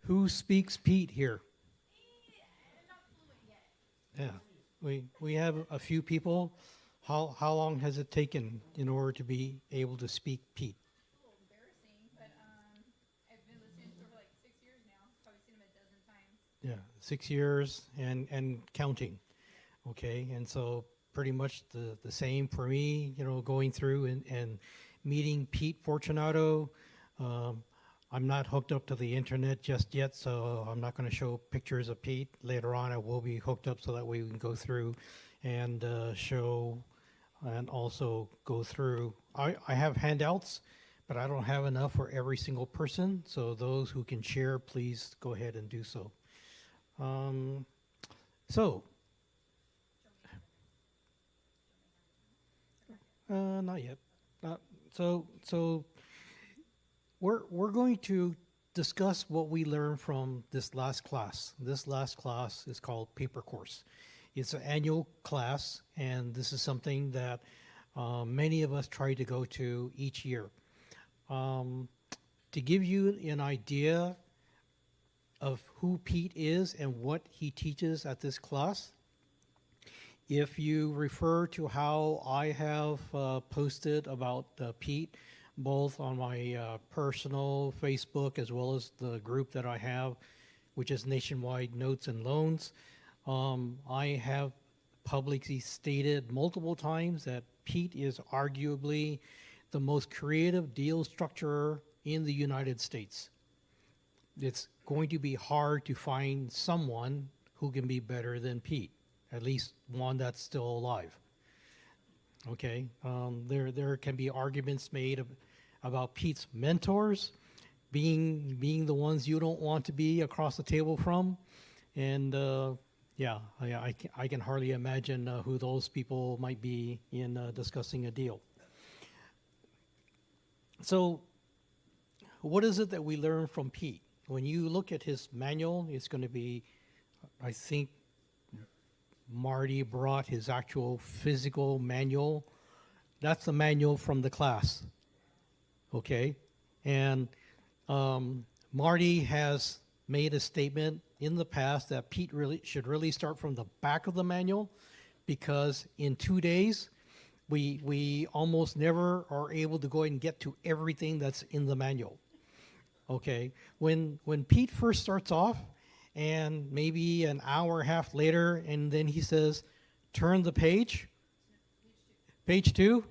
Who speaks Pete here? Yeah, we have a few people. How long has it taken in order to be able to speak Pete? It's a little embarrassing, but I've been listening to it for like 6 years now. Probably seen him a dozen times. Yeah, 6 years and counting. Yeah. Okay, and so pretty much the same for me. Going through and meeting Pete Fortunato. Um, I'm not hooked up to the internet just yet, so I'm not going to show pictures of Pete. Later on, I will be hooked up so that way we can go through and show and also go through. I have handouts, but I don't have enough for every single person. So those who can share, please go ahead and do so. Um, so, not yet. So we're going to discuss what we learned from this last class. This last class is called Paper Course. It's an annual class, and this is something that many of us try to go to each year. To give you an idea of who Pete is and what he teaches at this class, if you refer to how I have posted about Pete, both on my personal Facebook as well as the group that I have, which is Nationwide Notes and Loans, I have publicly stated multiple times that Pete is arguably the most creative deal structurer in the United States. It's going to be hard to find someone who can be better than Pete, at least one that's still alive. Okay, there can be arguments made about Pete's mentors being the ones you don't want to be across the table from, and yeah, I can hardly imagine who those people might be in discussing a deal. So, what is it that we learn from Pete? When you look at his manual, it's going to be, I think, Marty brought his actual physical manual. That's the manual from the class. Okay? And Marty has made a statement in the past that Pete should really start from the back of the manual, because in 2 days, we almost never are able to go and get to everything that's in the manual. Okay? When Pete first starts off, and maybe an hour and a half later, and then he says, turn the page, page 2,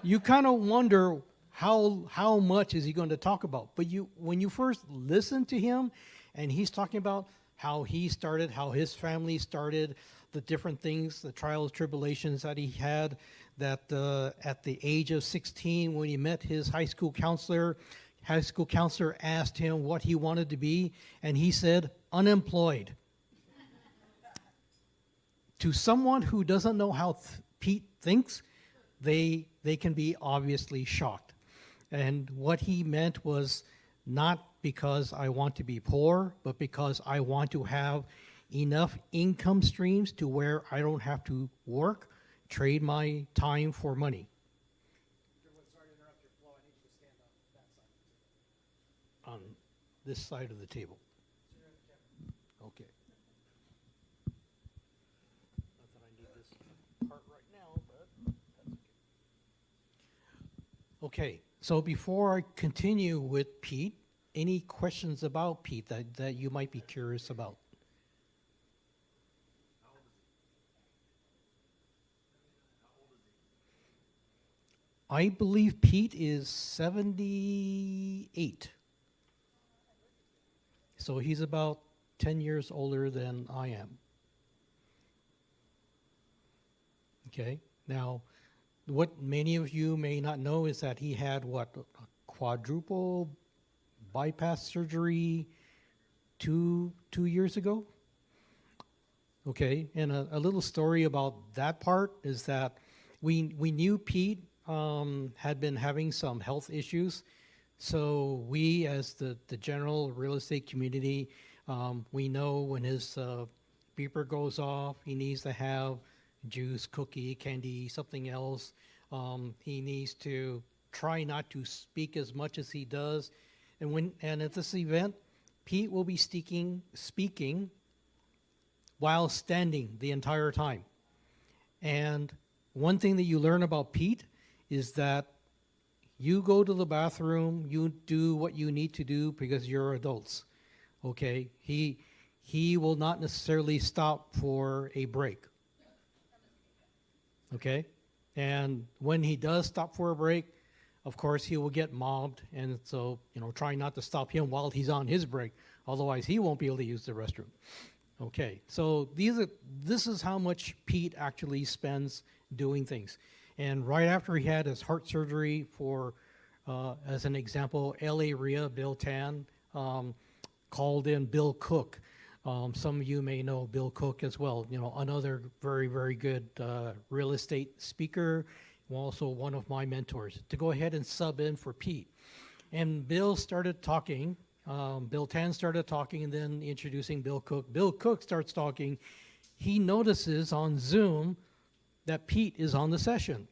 you kind of wonder how much is he going to talk about. But when you first listen to him, and he's talking about how he started, how his family started, the different things, the trials, tribulations that he had, that at the age of 16, when he met his high school counselor asked him what he wanted to be, and he said, unemployed. To someone who doesn't know how Pete thinks, they can be obviously shocked. And what he meant was not because I want to be poor, but because I want to have enough income streams to where I don't have to work, trade my time for money. Sorry to interrupt your flow. I need you to stand on that side of the table. On this side of the table. So you're at the camera. Okay. Not that I need this part right now, but that's okay. Okay, so before I continue with Pete, any questions about Pete that you might be curious about? I believe Pete is 78. So he's about 10 years older than I am. Okay, now what many of you may not know is that he had a quadruple bypass surgery two years ago. Okay, and a little story about that part is that we knew Pete had been having some health issues. So we, as the general real estate community, we know when his beeper goes off, he needs to have juice, cookie, candy, something else. He needs to try not to speak as much as he does. And at this event, Pete will be speaking while standing the entire time. And one thing that you learn about Pete is that you go to the bathroom, you do what you need to do because you're adults. Okay? He will not necessarily stop for a break. Okay? And when he does stop for a break, of course, he will get mobbed. And so, try not to stop him while he's on his break. Otherwise, he won't be able to use the restroom. Okay, so this is how much Pete actually spends doing things. And right after he had his heart surgery for, as an example, L.A. RIA, Bill Tan, called in Bill Cook. Some of you may know Bill Cook as well, another very, very good real estate speaker, also one of my mentors, to go ahead and sub in for Pete. And Bill started talking. Bill Tan started talking and then introducing Bill Cook. Bill Cook starts talking. He notices on Zoom that Pete is on the session.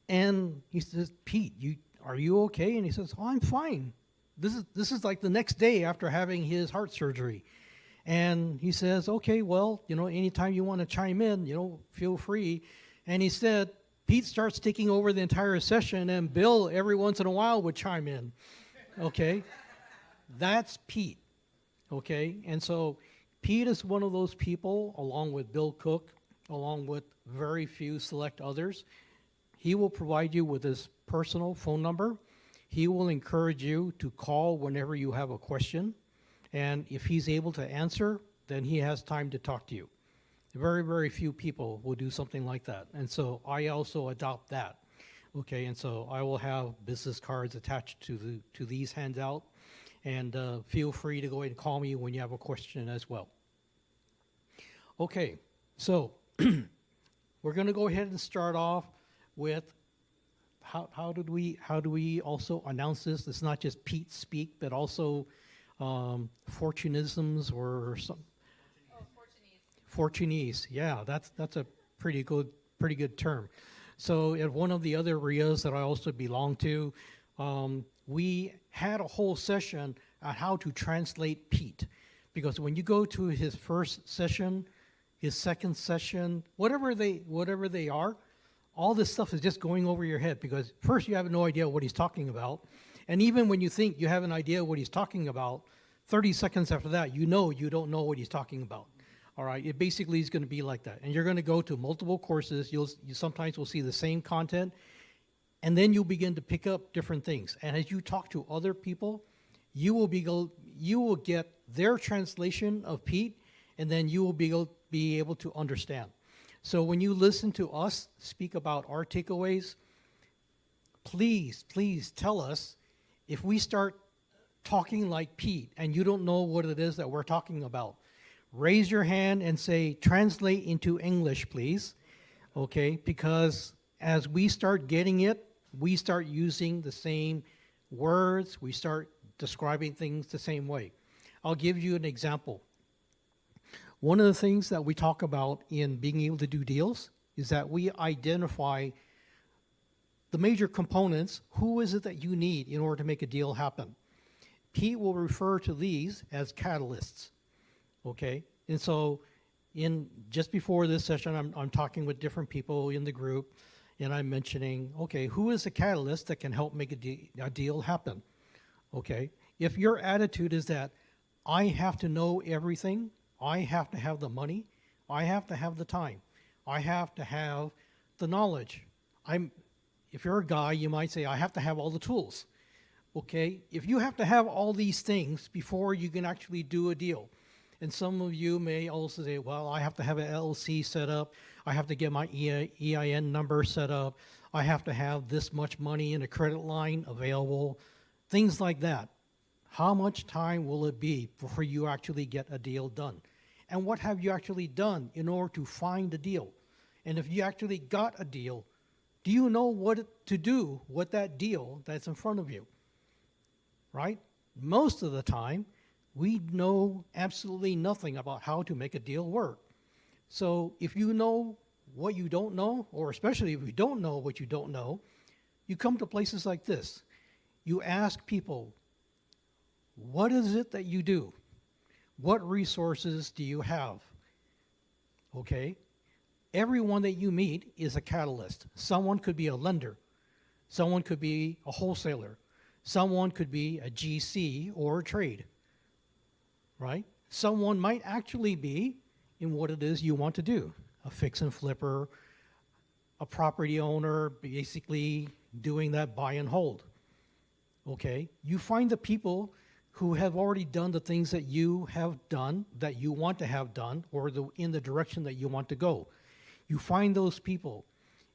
And he says, Pete, are you okay? And he says, oh, I'm fine. This is like the next day after having his heart surgery. And he says, okay, well, anytime you want to chime in, feel free. And he said, Pete starts taking over the entire session, and Bill, every once in a while, would chime in. Okay? That's Pete. Okay? And so Pete is one of those people, along with Bill Cook, along with very few select others. He will provide you with his personal phone number. He will encourage you to call whenever you have a question. And if he's able to answer, then he has time to talk to you. Very, very few people will do something like that. And so I also adopt that. Okay, and so I will have business cards attached to these handout. And feel free to go ahead and call me when you have a question as well. Okay, so we're going to go ahead and start off with how do we also announce this? It's not just Pete speak, but also Fortunisms or some. Oh, Fortunese. Fortunese, yeah, that's a pretty good term. So at one of the other RIAs that I also belong to, we had a whole session on how to translate Pete, because when you go to his first session, his second session, whatever they are, all this stuff is just going over your head, because first you have no idea what he's talking about, and even when you think you have an idea what he's talking about, 30 seconds after that, you don't know what he's talking about. All right, it basically is going to be like that. And you're going to go to multiple courses. You sometimes will see the same content, and then you'll begin to pick up different things. And as you talk to other people, you will get their translation of Pete, and then you will be able to understand. So when you listen to us speak about our takeaways, please tell us if we start talking like Pete and you don't know what it is that we're talking about. Raise your hand and say, translate into English, please. Okay, because as we start getting it, we start using the same words, we start describing things the same way. I'll give you an example. One of the things that we talk about in being able to do deals is that we identify the major components. Who is it that you need in order to make a deal happen? Pete will refer to these as catalysts. Okay, and so just before this session, I'm talking with different people in the group, and I'm mentioning, okay, who is the catalyst that can help make a deal happen? Okay, if your attitude is that I have to know everything, I have to have the money, I have to have the time, I have to have the knowledge. If you're a guy, you might say, I have to have all the tools. Okay, if you have to have all these things before you can actually do a deal, and some of you may also say, well, I have to have an LLC set up, I have to get my EIN number set up, I have to have this much money in a credit line available, things like that. How much time will it be before you actually get a deal done? And what have you actually done in order to find a deal? And if you actually got a deal, do you know what to do with that deal that's in front of you? Right? Most of the time, we know absolutely nothing about how to make a deal work. So if you know what you don't know, or especially if you don't know what you don't know, you come to places like this. You ask people, What is it that you do? What resources do you have? Okay? Everyone that you meet is a catalyst. Someone could be a lender. Someone could be a wholesaler. Someone could be a GC or a trade, right? Someone might actually be in what it is you want to do. A fix and flipper, a property owner, basically doing that buy and hold. Okay? You find the people who have already done the things that you have done, that you want to have done, or in the direction that you want to go. You find those people.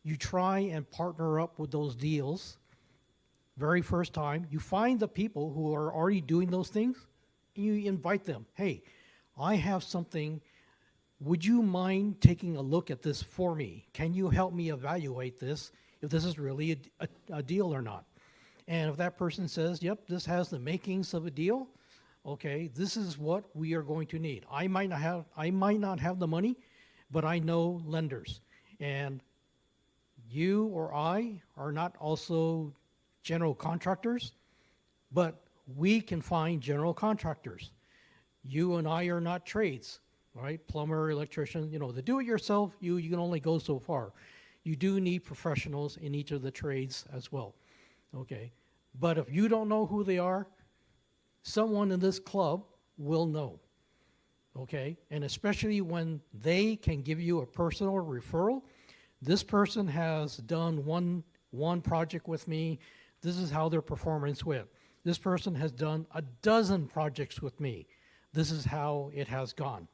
You try and partner up with those deals. Very first time, you find the people who are already doing those things, and you invite them. Hey, I have something. Would you mind taking a look at this for me? Can you help me evaluate this, if this is really a deal or not? And if that person says, yep, this has the makings of a deal, okay, this is what we are going to need. I might not have the money, but I know lenders. And you or I are not also general contractors, but we can find general contractors. You and I are not trades, right? Plumber, electrician, the do-it-yourself, you can only go so far. You do need professionals in each of the trades as well, okay? But if you don't know who they are, someone in this club will know, okay? And especially when they can give you a personal referral. This person has done one project with me. This is how their performance went. This person has done a dozen projects with me. This is how it has gone,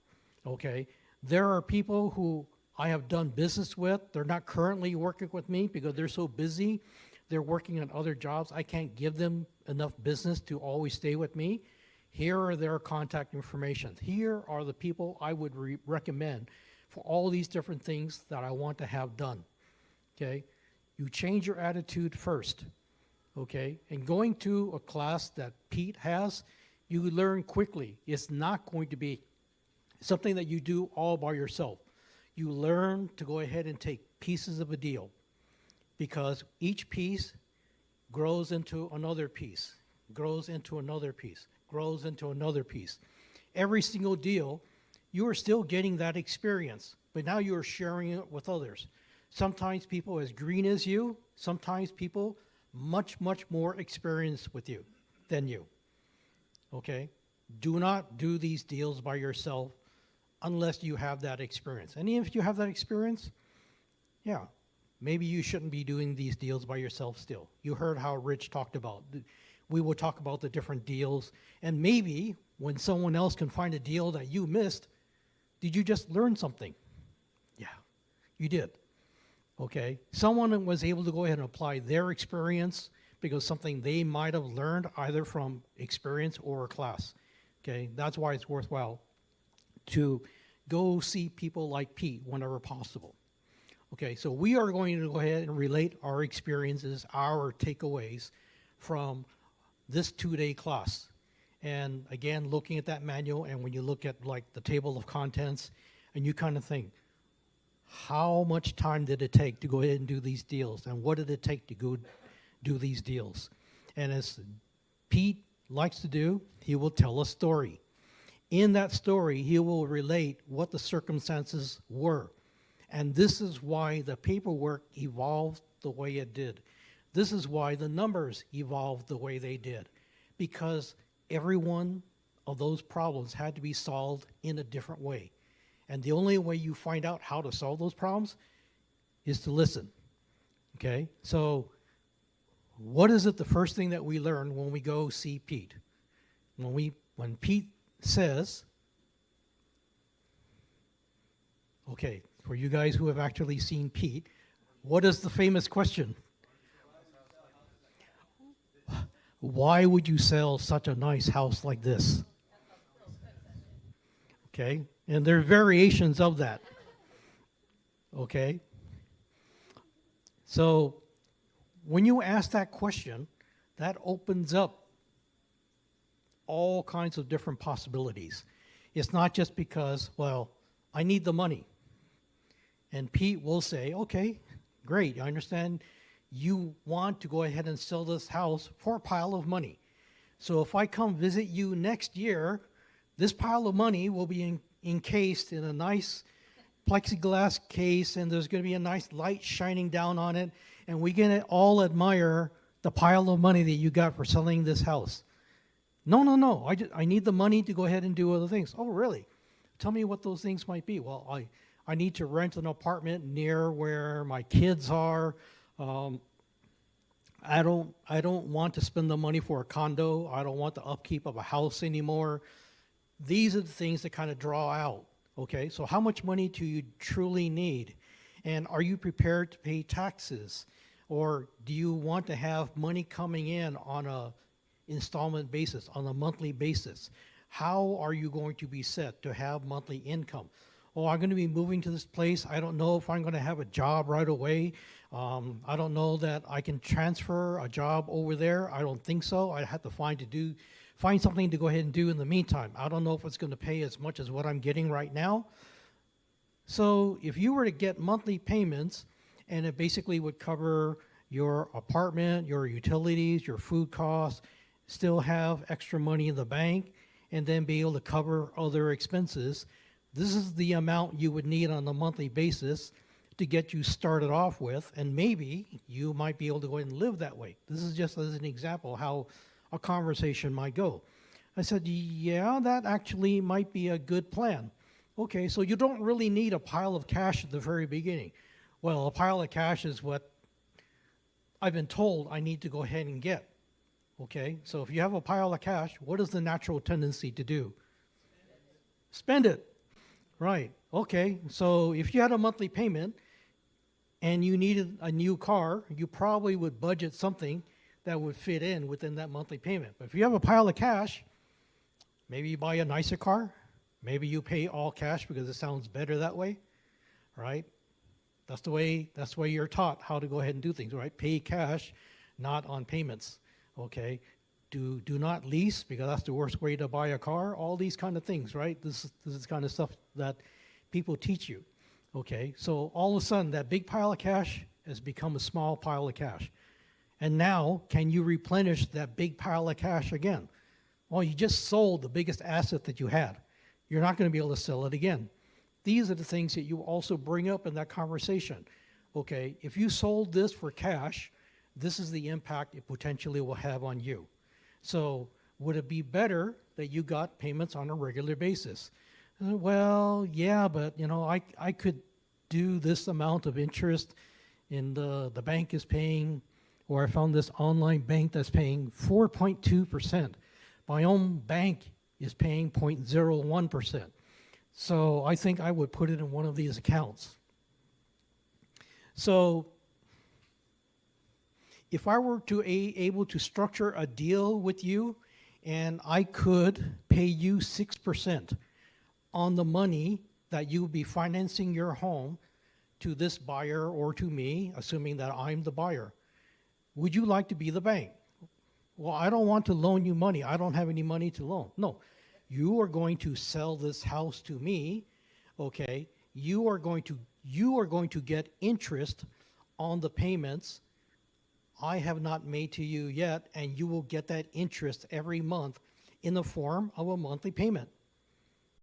okay? There are people who I have done business with. They're not currently working with me because they're so busy. They're working on other jobs. I can't give them enough business to always stay with me. Here are their contact information. Here are the people I would recommend for all these different things that I want to have done, okay? You change your attitude first, okay? And going to a class that Pete has, you learn quickly. It's not going to be something that you do all by yourself. You learn to go ahead and take pieces of a deal, because each piece grows into another piece, grows into another piece, grows into another piece. Every single deal, you are still getting that experience, but now you are sharing it with others. Sometimes people as green as you, sometimes people much, much more experienced with you than you, okay? Do not do these deals by yourself unless you have that experience. And even if you have that experience, yeah, maybe you shouldn't be doing these deals by yourself still. You heard how Rich talked about. We will talk about the different deals. And maybe when someone else can find a deal that you missed, did you just learn something? Yeah, you did. Okay. Someone was able to go ahead and apply their experience because something they might have learned either from experience or a class. Okay. That's why it's worthwhile to go see people like Pete whenever possible. Okay, so we are going to go ahead and relate our experiences, our takeaways from this 2-day class. And again, looking at that manual, and when you look at like the table of contents, and you kind of think, how much time did it take to go ahead and do these deals? And what did it take to go do these deals? And as Pete likes to do, he will tell a story. In that story, he will relate what the circumstances were. And this is why the paperwork evolved the way it did. This is why the numbers evolved the way they did. Because every one of those problems had to be solved in a different way. And the only way you find out how to solve those problems is to listen. Okay? So what is it the first thing that we learn when we go see Pete? When Pete says, okay, for you guys who have actually seen Pete, what is the famous question? Why would you sell such a nice house like this? Okay, and there are variations of that. Okay, so when you ask that question, that opens up all kinds of different possibilities. It's not just because, well, I need the money. And Pete will say, okay, great, I understand you want to go ahead and sell this house for a pile of money. So if I come visit you next year, this pile of money will be encased in a nice plexiglass case, and there's going to be a nice light shining down on it, and we can all admire the pile of money that you got for selling this house. No, no, no. I need the money to go ahead and do other things. Oh, really? Tell me what those things might be. Well, I need to rent an apartment near where my kids are. I don't want to spend the money for a condo. I don't want the upkeep of a house anymore. These are the things that kind of draw out. Okay, so how much money do you truly need? And are you prepared to pay taxes? Or do you want to have money coming in on a installment basis, on a monthly basis? How are you going to be set to have monthly income? Oh, I'm going to be moving to this place. I don't know if I'm going to have a job right away. I don't know that I can transfer a job over there. I don't think so. I have to find something to go ahead and do in the meantime. I don't know if it's going to pay as much as what I'm getting right now. So if you were to get monthly payments, and it basically would cover your apartment, your utilities, your food costs, still have extra money in the bank, and then be able to cover other expenses, this is the amount you would need on a monthly basis to get you started off with, and maybe you might be able to go ahead and live that way. This is just as an example how a conversation might go. I said, yeah, that actually might be a good plan. Okay, so you don't really need a pile of cash at the very beginning. Well, a pile of cash is what I've been told I need to go ahead and get. Okay, so if you have a pile of cash, what is the natural tendency to do? Spend it. Right. Okay, so if you had a monthly payment and you needed a new car, you probably would budget something that would fit in within that monthly payment. But if you have a pile of cash, maybe you buy a nicer car. Maybe you pay all cash because it sounds better that way, right? That's the way you're taught how to go ahead and do things, right? Pay cash, not on payments, okay? Do not lease because that's the worst way to buy a car. All these kind of things, right? This is kind of stuff that people teach you, okay? So all of a sudden, that big pile of cash has become a small pile of cash. And now, can you replenish that big pile of cash again? Well, you just sold the biggest asset that you had. You're not going to be able to sell it again. These are the things that you also bring up in that conversation. Okay, if you sold this for cash, this is the impact it potentially will have on you. So would it be better that you got payments on a regular basis? Well, yeah, but I could do this amount of interest, and the bank is paying, or I found this online bank that's paying 4.2%. My own bank is paying 0.01%. So I think I would put it in one of these accounts. So if I were to able to structure a deal with you and I could pay you 6% on the money that you would be financing your home to this buyer or to me, assuming that I'm the buyer, would you like to be the bank? Well, I don't want to loan you money. I don't have any money to loan. No, you are going to sell this house to me, okay? You are going to get interest on the payments I have not made to you yet, and you will get that interest every month in the form of a monthly payment.